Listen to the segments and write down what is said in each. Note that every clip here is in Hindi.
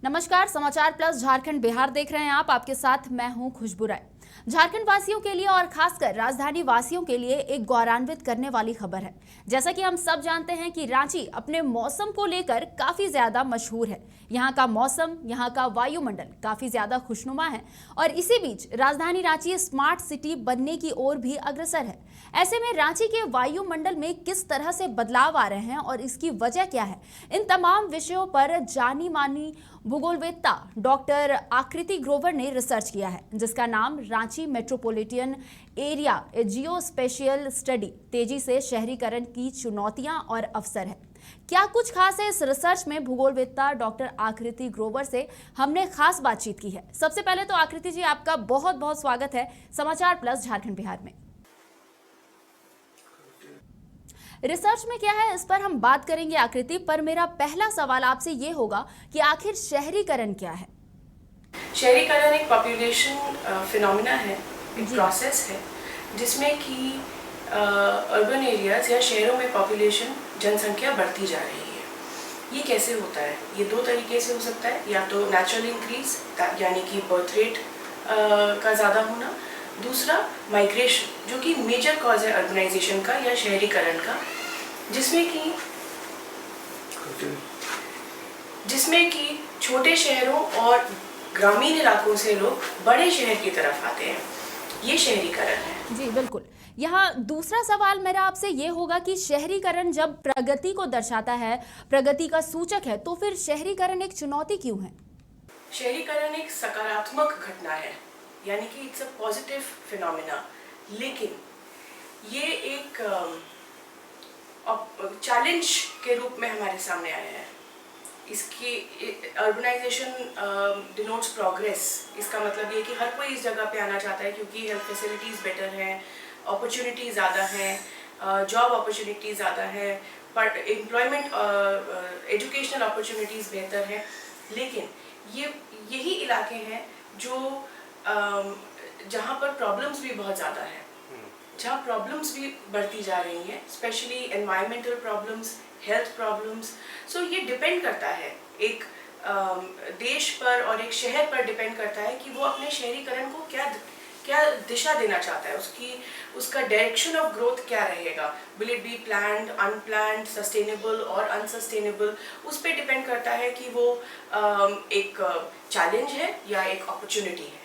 नमस्कार, समाचार प्लस झारखंड बिहार देख रहे हैं आप। आपके साथ मैं हूं खुशबू राय। झारखंड वासियों के लिए और खासकर राजधानी वासियों के लिए एक गौरवान्वित करने वाली खबर है। जैसा कि हम सब जानते हैं कि रांची अपने मौसम को लेकर काफी ज्यादा मशहूर है। यहाँ का मौसम, यहाँ का वायुमंडल काफी ज्यादा खुशनुमा है और इसी बीच राजधानी रांची स्मार्ट सिटी बनने की ओर भी अग्रसर है। ऐसे में रांची के वायुमंडल में किस तरह से बदलाव आ रहे हैं और इसकी वजह क्या है, इन तमाम विषयों पर जानी मानी भूगोलवेत्ता डॉक्टर आकृति ग्रोवर ने रिसर्च किया है, जिसका नाम रांची मेट्रोपॉलिटन एरिया जियो स्पेशियल स्टडी, तेजी से शहरीकरण की चुनौतियां और अवसर है। क्या कुछ खास है इस रिसर्च में? भूगोलवेत्ता डॉक्टर आकृति ग्रोवर से हमने खास बातचीत की है। सबसे पहले तो आकृति जी, आपका बहुत बहुत स्वागत है समाचार प्लस झारखंड बिहार में। रिसर्च में क्या है इस पर हम बात करेंगे आकृति, पर मेरा पहला सवाल आपसे ये होगा कि आखिर शहरीकरण क्या है? शहरीकरण एक पॉपुलेशन फिनोमिना है, एक प्रोसेस है जिसमें कि अर्बन एरियाज या शहरों में पॉपुलेशन जनसंख्या बढ़ती जा रही है। ये कैसे होता है? ये दो तरीके से हो सकता है, या तो नेचुरल इंक्रीज यानी कि बर्थ रेट का ज़्यादा होना, दूसरा माइग्रेशन जो कि मेजर कॉज है अर्बनाइजेशन का या शहरीकरण का, जिसमें कि छोटे शहरों और ग्रामीण इलाकों से लोग बड़े शहर की तरफ आते हैं। ये शहरीकरण है। जी बिल्कुल। यहाँ दूसरा सवाल मेरा आपसे ये होगा कि शहरीकरण जब प्रगति को दर्शाता है, प्रगति का सूचक है, तो फिर शहरीकरण एक चुनौती क्यों है? शहरीकरण एक सकारात्मक घटना है, यानी कि इट्स अ पॉजिटिव फिनोमिना, लेकिन ये एक चैलेंज के रूप में हमारे सामने आया है। इसकी अर्बनाइजेशन डिनोट्स प्रोग्रेस। इसका मतलब ये कि हर कोई इस जगह पे आना चाहता है क्योंकि हेल्थ फैसिलिटीज़ बेटर हैं, अपॉर्चुनिटी ज़्यादा हैं, जॉब अपॉर्चुनिटी ज़्यादा है, पर एम्प्लॉयमेंट एजुकेशनल अपॉर्चुनिटीज़ बेहतर हैं। लेकिन यही इलाके हैं जो जहाँ पर प्रॉब्लम्स भी बहुत ज़्यादा हैं, जहाँ प्रॉब्लम्स भी बढ़ती जा रही हैं, specially environmental problems, health problems. So ये डिपेंड करता है एक देश पर और एक शहर पर डिपेंड करता है कि वो अपने शहरीकरण को क्या दिशा देना चाहता है, उसका डायरेक्शन ऑफ ग्रोथ क्या रहेगा। Will it be planned, unplanned, sustainable और अनसस्टेनेबल। उस पर डिपेंड करता है कि वो एक चैलेंज है या एक अपॉर्चुनिटी है।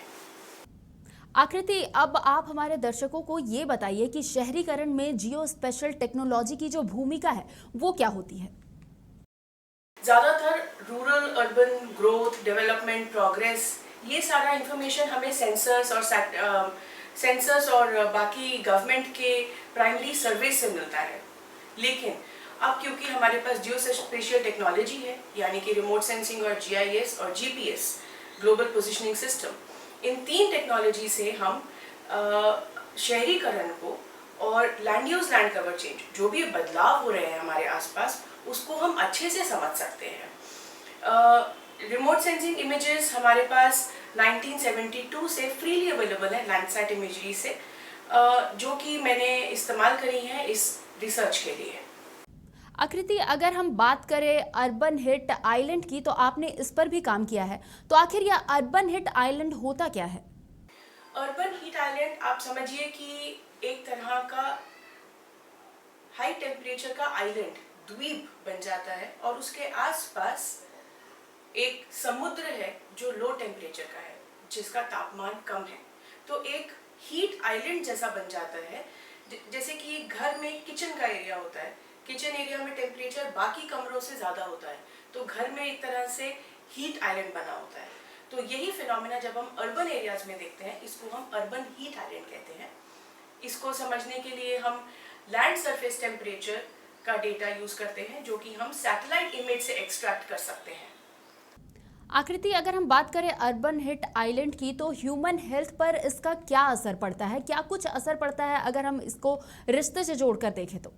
आकृति, अब आप हमारे दर्शकों को ये बताइए कि शहरीकरण में जियो स्पेशल टेक्नोलॉजी की जो भूमिका है वो क्या होती है? ज़्यादातर rural urban growth, development, progress, ये सारा इंफॉर्मेशन हमें सेंसर्स और बाकी गवर्नमेंट के प्राइमरी सर्विस से मिलता है। लेकिन अब क्योंकि हमारे पास जियो स्पेशियल टेक्नोलॉजी है, यानी कि रिमोट सेंसिंग और GIS और GPS, ग्लोबल पोजिशनिंग सिस्टम, इन तीन टेक्नोलॉजी से हम शहरीकरण को और land use land cover change, जो भी बदलाव हो रहे हैं हमारे आसपास, उसको हम अच्छे से समझ सकते हैं। रिमोट सेंसिंग इमेजेस हमारे पास 1972 से फ्रीली अवेलेबल है लैंडसैट इमेजरी से, जो कि मैंने इस्तेमाल करी हैं इस रिसर्च के लिए। आकृति, अगर हम बात करें अर्बन हिट आइलैंड की, तो आपने इस पर भी काम किया है, तो आखिर यह अर्बन हिट आइलैंड होता क्या है? अर्बन हीट आइलैंड आप समझिए कि एक तरह का हाई टेम्परेचर का आइलैंड, द्वीप बन जाता है और उसके आसपास एक समुद्र है जो लो टेम्परेचर का है, जिसका तापमान कम है। तो एक हीट आइलैंड जैसा बन जाता है, जैसे कि घर में किचन का एरिया होता है, किचन एरिया में टेम्परेचर बाकी कमरों से ज़्यादा होता है, तो घर में एक तरह से हीट आइलैंड बना होता है। तो यही फिनोमेना जब हम अर्बन एरियाज में देखते हैं, इसको हम अर्बन हीट आइलैंड कहते हैं। इसको समझने के लिए हम लैंड सरफेस टेम्परेचर का डेटा यूज करते हैं, जो कि हम सैटेलाइट इमेज से एक्सट्रैक्ट कर सकते हैं। आकृति, अगर हम बात करें अर्बन हिट आइलैंड की, तो ह्यूमन हेल्थ पर इसका क्या असर पड़ता है? क्या कुछ असर पड़ता है अगर हम इसको रिश्ते से जोड़कर देखें तो?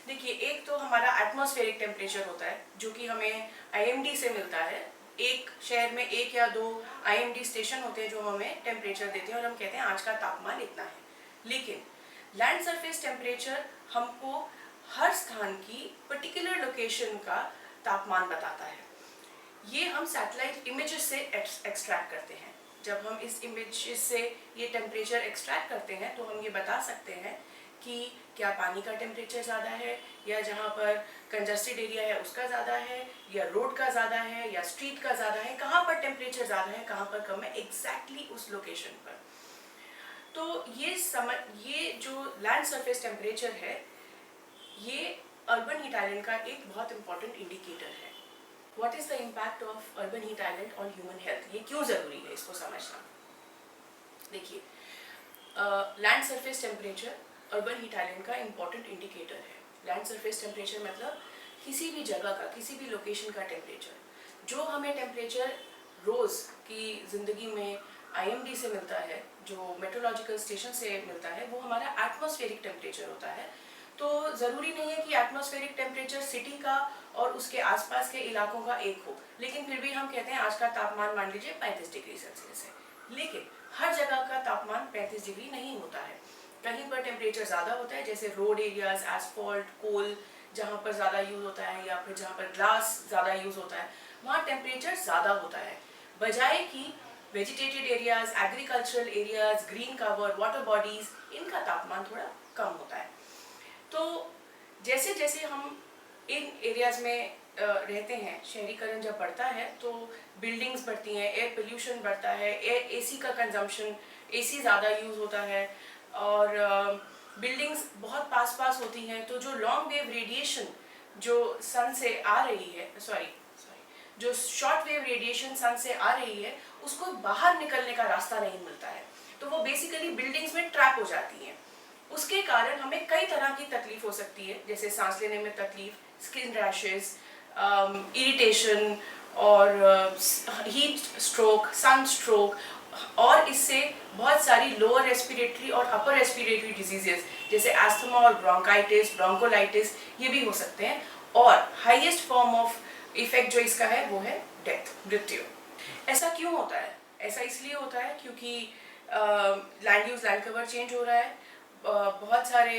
देखिए, एक तो हमारा एटमॉस्फेरिक टेम्परेचर होता है, जो कि हमें IMD से मिलता है। एक शहर में 1 या 2 IMD स्टेशन होते हैं जो हमें टेम्परेचर देते हैं और हम कहते हैं आज का तापमान इतना है। लेकिन लैंड सरफेस टेम्परेचर हमको हर स्थान की पर्टिकुलर लोकेशन का तापमान बताता है। ये हम सैटेलाइट इमेजेस से एक्सट्रैक्ट करते हैं। जब हम इस इमेजेस से ये टेम्परेचर एक्सट्रैक्ट करते हैं तो हम ये बता सकते हैं कि क्या पानी का टेम्परेचर ज़्यादा है, या जहाँ पर कंजस्टेड एरिया है उसका ज़्यादा है, या रोड का ज़्यादा है, या स्ट्रीट का ज़्यादा है, कहाँ पर टेम्परेचर ज़्यादा है, कहाँ पर कम है, एग्जैक्टली उस लोकेशन पर। तो ये जो लैंड सरफेस टेम्परेचर है, ये अर्बन हीट आइलैंड का एक बहुत इंपॉर्टेंट इंडिकेटर है। What is the impact of urban heat island on human health, ये क्यों ज़रूरी है इसको समझना। देखिए, land surface temperature urban heat island का इम्पॉर्टेंट इंडिकेटर है। लैंड सरफेस टेम्परेचर मतलब किसी भी जगह का, किसी भी लोकेशन का टेम्परेचर। जो हमें टेम्परेचर रोज़ की ज़िंदगी में IMD से मिलता है, जो मेट्रोलॉजिकल स्टेशन से मिलता है, वो हमारा एटमॉस्फेरिक टेम्परेचर होता है। तो ज़रूरी नहीं है कि एटमॉस्फेरिक टेम्परेचर सिटी का और उसके आसपास के इलाकों का एक हो, लेकिन फिर भी हम कहते हैं आज का तापमान मान लीजिए 35 डिग्री सेल्सियस है। लेकिन हर जगह का तापमान 35 डिग्री नहीं होता है। कहीं पर टेम्परेचर ज़्यादा होता है, जैसे रोड एरियाज, एसफॉल्ट, कोल जहाँ पर ज़्यादा यूज़ होता है, या फिर जहाँ पर ग्लास ज़्यादा यूज़ होता है, वहाँ टेम्परेचर ज़्यादा होता है। बजाय कि vegetated areas, agricultural areas, green cover, water bodies, इनका तापमान थोड़ा कम होता है। तो जैसे जैसे हम इन एरियाज में रहते हैं, शहरीकरण जब बढ़ता है तो बिल्डिंग्स बढ़ती हैं, एयर पोल्यूशन बढ़ता है, AC का कंजम्पशन, AC ज़्यादा यूज़ होता है, और बिल्डिंग्स बहुत पास पास होती हैं, तो जो लॉन्ग वेव रेडिएशन जो सन से आ रही है, जो शॉर्ट वेव रेडिएशन सन से आ रही है, उसको बाहर निकलने का रास्ता नहीं मिलता है, तो वो बेसिकली बिल्डिंग्स में ट्रैप हो जाती हैं। उसके कारण हमें कई तरह की तकलीफ हो सकती है, जैसे सांस लेने में तकलीफ, स्किन रैशेस, इरिटेशन, और हीट स्ट्रोक, सन स्ट्रोक, और इससे बहुत सारी लोअर रेस्पिरेटरी और अपर रेस्पिरेटरी डिजीजेस जैसे एस्थमा और ब्रोंकाइटिस, ब्रोंकोलाइटिस, ये भी हो सकते हैं। और हाईएस्ट फॉर्म ऑफ इफेक्ट जो इसका है वो है डेथ, मृत्यु। ऐसा क्यों होता है? ऐसा इसलिए होता है क्योंकि land use, land cover change हो रहा है। बहुत सारे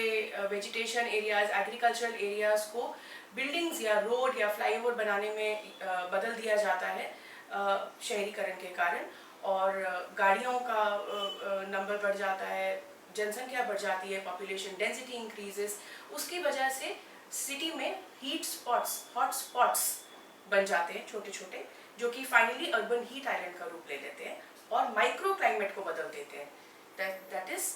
वेजिटेशन एरियाज, एग्रीकल्चरल एरियाज को बिल्डिंग्स या रोड या फ्लाईओवर बनाने में बदल दिया जाता है शहरीकरण के कारण, और गाड़ियों का नंबर बढ़ जाता है, जनसंख्या बढ़ जाती है, पॉपुलेशन डेंसिटी इंक्रीजेस। उसकी वजह से सिटी में हीट स्पॉट्स, हॉट स्पॉट्स बन जाते हैं छोटे छोटे, जो कि फाइनली अर्बन हीट आइलैंड का रूप ले लेते हैं और माइक्रो क्लाइमेट को बदल देते हैं। दैट इज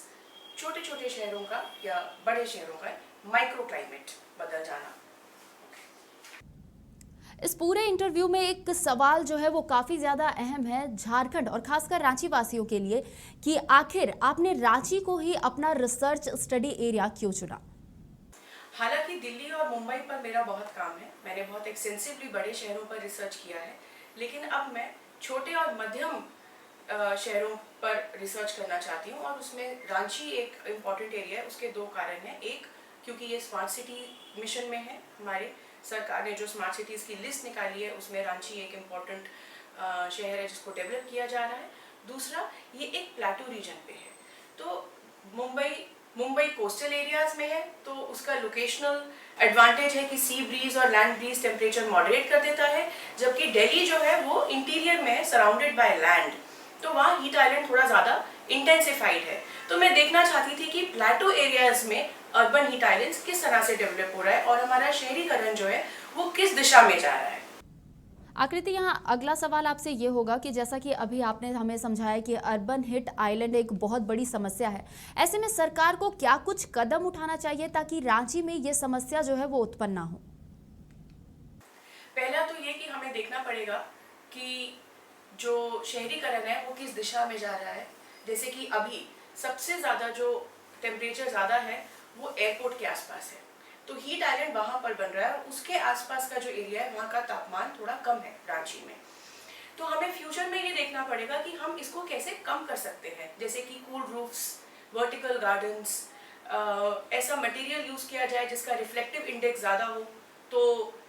छोटे छोटे शहरों का या बड़े शहरों का माइक्रो क्लाइमेट बदल जाना। इस पूरे इंटरव्यू में एक सवाल जो है वो काफ़ी ज़्यादा अहम है झारखंड और खासकर रांची वासियों के लिए, कि आखिर आपने रांची को ही अपना रिसर्च स्टडी एरिया क्यों चुना? हालांकि दिल्ली और मुंबई पर मेरा बहुत काम है, मैंने बहुत एक्सटेंसिवली बड़े शहरों पर रिसर्च किया है, लेकिन अब मैं छोटे और मध्यम शहरों पर रिसर्च करना चाहती हूँ, और उसमें रांची एक इम्पॉर्टेंट एरिया है। उसके दो कारण हैं। एक, क्योंकि ये स्मार्ट सिटी मिशन में है, हमारे सरकार ने जो स्मार्ट सिटीज़ की लिस्ट निकाली है उसमें रांची एक इम्पॉर्टेंट शहर है जिसको डेवलप किया जा रहा है। दूसरा, ये एक प्लेटू रीजन पे है, तो मुंबई कोस्टल एरियाज में है, तो उसका लोकेशनल एडवांटेज है कि सी ब्रीज और लैंड ब्रीज टेम्परेचर मॉडरेट कर देता है, जबकि दिल्ली जो है वो इंटीरियर में है, सराउंडेड बाय लैंड, तो वहाँ हीट आइलैंड थोड़ा ज़्यादा इंटेंसिफाइड है। तो मैं देखना चाहती थी कि प्लेटो एरियाज में अर्बन हीट आइलैंड्स किस तरह से डेवलप हो रहा है और हमारा शहरीकरण जो है वो किस दिशा में जा रहा है। आकृति, यहाँ अगला सवाल आपसे ये होगा कि जैसा कि अभी आपने हमें समझाया कि अर्बन हिट आइलैंड एक बहुत बड़ी समस्या है, ऐसे में सरकार को क्या कुछ कदम उठाना चाहिए ताकि रांची में ये समस्या जो है वो उत्पन्न ना हो? पहला तो ये कि हमें देखना पड़ेगा कि जो शहरीकरण है वो किस दिशा में जा रहा है। जैसे कि अभी सबसे ज़्यादा जो टेम्परेचर ज़्यादा है वो एयरपोर्ट के आसपास है, तो हीट आइलैंड वहाँ पर बन रहा है, और उसके आसपास का जो एरिया है वहाँ का तापमान थोड़ा कम है रांची में। तो हमें फ्यूचर में ये देखना पड़ेगा कि हम इसको कैसे कम कर सकते हैं, जैसे कि कूल रूफ्स, वर्टिकल गार्डन्स, ऐसा मटेरियल यूज़ किया जाए जिसका रिफ्लेक्टिव इंडेक्स ज़्यादा हो तो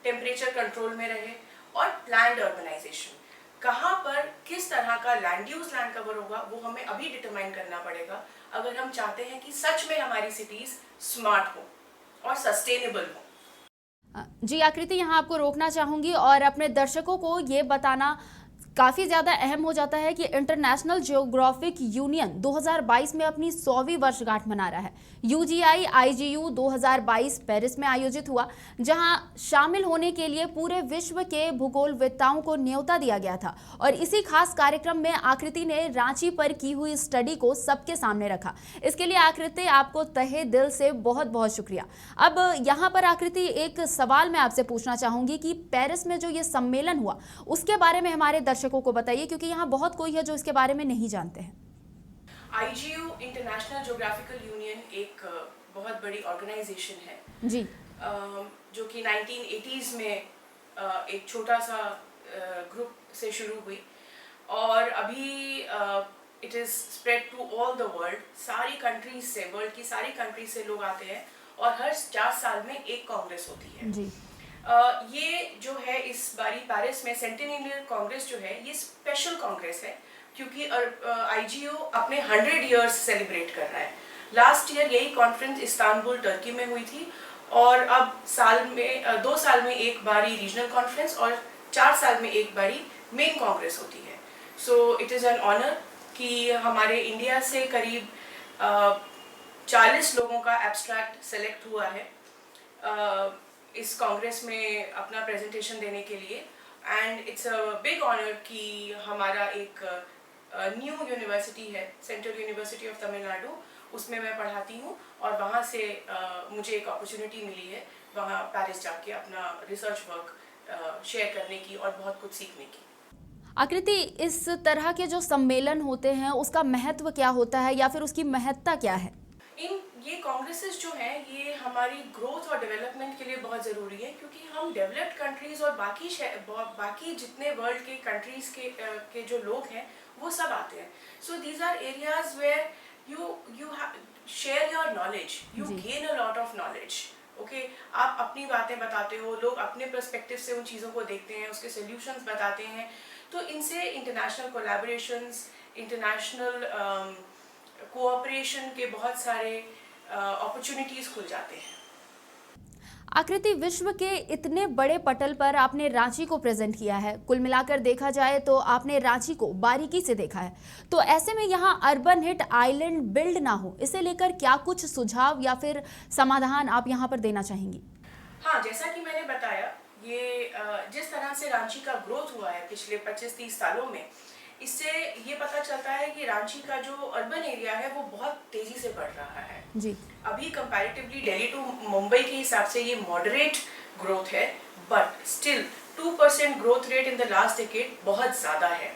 टेम्परेचर कंट्रोल में रहे, और प्लान्ड अर्बनाइजेशन, कहाँ पर किस तरह का लैंड यूज, लैंड कवर होगा वो हमें अभी डिटरमाइन करना पड़ेगा, अगर हम चाहते हैं कि सच में हमारी सिटीज़ स्मार्ट हो और सस्टेनेबल हो। जी आकृति, यहाँ आपको रोकना चाहूंगी और अपने दर्शकों को ये बताना काफ़ी ज़्यादा अहम हो जाता है कि इंटरनेशनल जियोग्राफिक यूनियन 2022 में अपनी 100वीं वर्षगांठ मना रहा है। UGI IGU 2022 पेरिस में आयोजित हुआ, जहां शामिल होने के लिए पूरे विश्व के भूगोलवेत्ताओं को न्योता दिया गया था और इसी खास कार्यक्रम में आकृति ने रांची पर की हुई स्टडी को सबके सामने रखा। इसके लिए आकृति, आपको तहे दिल से बहुत बहुत शुक्रिया। अब यहाँ पर आकृति, एक सवाल मैं आपसे पूछना चाहूँगी कि पेरिस में जो ये सम्मेलन हुआ उसके बारे में हमारे दर्शकों को बताइए, क्योंकि यहाँ बहुत कोई है जो इसके बारे में नहीं जानते हैं। IGU इंटरनेशनल ज्योग्राफिकल यूनियन एक बहुत बड़ी ऑर्गेनाइजेशन है जी, जो कि 1980s में एक छोटा सा ग्रुप से शुरू हुई और अभी it is spread to all the world. सारी कंट्रीज से, वर्ल्ड की सारी कंट्रीज से लोग आते हैं और हर 4 साल में एक कांग्रेस होती है। जी, ये जो है इस बारी पेरिस में सेंटिनियल कांग्रेस जो है, ये स्पेशल कांग्रेस है क्योंकि IGU अपने 100 इयर्स सेलिब्रेट कर रहा है। लास्ट ईयर यही कॉन्फ्रेंस इस्तांबुल टर्की में हुई थी और अब 2 साल में एक बारी रीजनल कॉन्फ्रेंस और 4 साल में एक बारी मेन कांग्रेस होती है। So it is an honour कि हमारे इंडिया से करीब 40 लोगों का एब्स्ट्रैक्ट सेलेक्ट हुआ है इस कांग्रेस में अपना प्रेजेंटेशन देने के लिए। And it's a big honour कि हमारा एक न्यू यूनिवर्सिटी है, सेंट्रल यूनिवर्सिटी ऑफ तमिलनाडु, उसमें मैं पढ़ाती हूँ और वहाँ से मुझे एक अपॉर्चुनिटी मिली है वहाँ पेरिस जाके अपना रिसर्च वर्क शेयर करने की और बहुत कुछ सीखने की। आकृति, इस तरह के जो सम्मेलन होते हैं उसका महत्व क्या होता है या फिर उसकी महत्ता क्या है? ये कांग्रेसेस जो हैं ये हमारी ग्रोथ और डेवलपमेंट के लिए बहुत ज़रूरी है क्योंकि हम डेवलप्ड कंट्रीज़ और बाकी जितने वर्ल्ड के कंट्रीज़ के जो लोग हैं वो सब आते हैं। So these are areas where you share your knowledge, you gain a lot of knowledge. Okay, आप अपनी बातें बताते हो, लोग अपने पर्सपेक्टिव से उन चीज़ों को देखते हैं, उसके सोल्यूशंस बताते हैं। तो इनसे इंटरनेशनल कोलैबोरेशंस, इंटरनेशनल कोऑपरेशन के बहुत सारे अपॉर्चुनिटीज़ खुल जाते हैं। आकृति, विश्व के इतने बड़े पटल पर आपने रांची को प्रेजेंट किया है। कुल मिलाकर देखा जाए तो आपने रांची को बारीकी से देखा है। तो ऐसे में यहाँ अर्बन हिट आइलैंड बिल्ड ना हो, इसे लेकर क्या कुछ सुझाव या फिर समाधान आप यहाँ पर देना चाहेंगी? हाँ, जैसा कि मैंने बताया, ये जिस तरह से रांची का ग्रोथ हुआ है पिछले 25-30 सालों में, इससे ये पता चलता है कि रांची का जो अर्बन एरिया है वो बहुत तेजी से बढ़ रहा है। जी, अभी कंपैरेटिवली दिल्ली टू मुंबई के हिसाब से ये मॉडरेट ग्रोथ है, but still 2% growth rate in the last decade बहुत ज़्यादा है।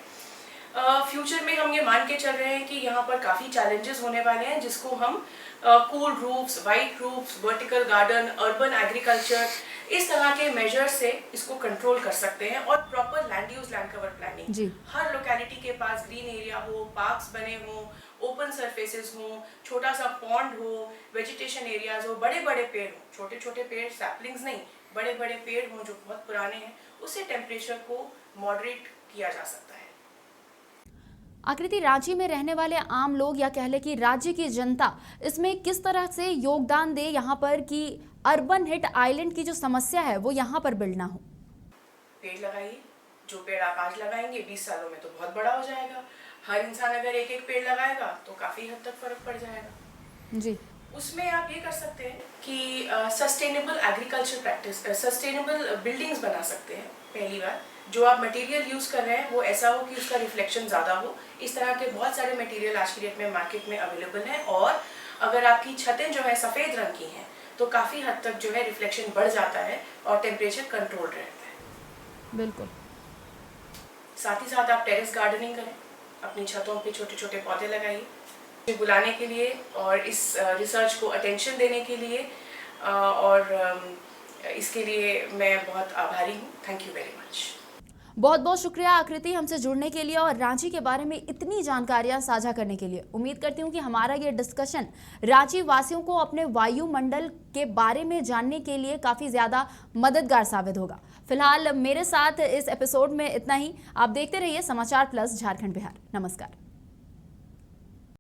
फ्यूचर में हम ये मान के चल रहे हैं कि यहाँ पर काफ़ी चैलेंजेस होने वाले हैं, जिसको हम cool roofs, white roofs, vertical garden, urban agriculture, इस तरह के मेजर्स से इसको कंट्रोल कर सकते हैं। और proper land use, land cover planning, हर लोकेलिटी के पास ग्रीन एरिया हो, पार्क्स बने हों, ओपन सरफेसेस हों, छोटा सा पॉन्ड हो, वेजिटेशन एरियाज हो, बड़े बड़े पेड़ हों, छोटे छोटे पेड़, सैपलिंग्स नहीं, बड़े बड़े पेड़ हों जो बहुत पुराने हैं, उससे टेम्परेचर को मॉडरेट किया जा सकता है। आकृति, रांची में रहने वाले आम लोग या कह ले कि राज्य की जनता इसमें किस तरह से योगदान दे यहाँ पर कि अर्बन हिट आइलैंड की जो समस्या है वो यहाँ पर बिल्ड ना हो? पेड़ लगाइए। जो पेड़ आप आज लगाएंगे 20 सालों में तो बहुत बड़ा हो जाएगा। हर इंसान अगर एक एक पेड़ लगाएगा तो काफ़ी हद तक फर्क पड़ जाएगा। जी, उसमें आप ये कर सकते हैं कि sustainable agriculture practice, sustainable buildings बना सकते हैं। पहली बार, जो आप मटेरियल यूज़ कर रहे हैं वो ऐसा हो कि उसका रिफ्लेक्शन ज़्यादा हो। इस तरह के बहुत सारे मटेरियल आज की डेट में मार्केट में अवेलेबल हैं। और अगर आपकी छतें जो है सफ़ेद रंग की हैं तो काफ़ी हद तक जो है रिफ्लेक्शन बढ़ जाता है और टेम्परेचर कंट्रोल रहता है। बिल्कुल। साथ ही साथ आप टेरेस गार्डनिंग करें, अपनी छतों पे छोटे छोटे पौधे लगाइए। बुलाने के लिए और इस रिसर्च को अटेंशन देने के लिए और इसके लिए मैं बहुत आभारी हूँ। Thank you very much. बहुत बहुत शुक्रिया आकृति, हमसे जुड़ने के लिए और रांची के बारे में इतनी जानकारियां साझा करने के लिए। उम्मीद करती हूं कि हमारा ये डिस्कशन रांची वासियों को अपने वायुमंडल के बारे में जानने के लिए काफ़ी ज़्यादा मददगार साबित होगा। फिलहाल मेरे साथ इस एपिसोड में इतना ही। आप देखते रहिए समाचार प्लस झारखंड बिहार। नमस्कार।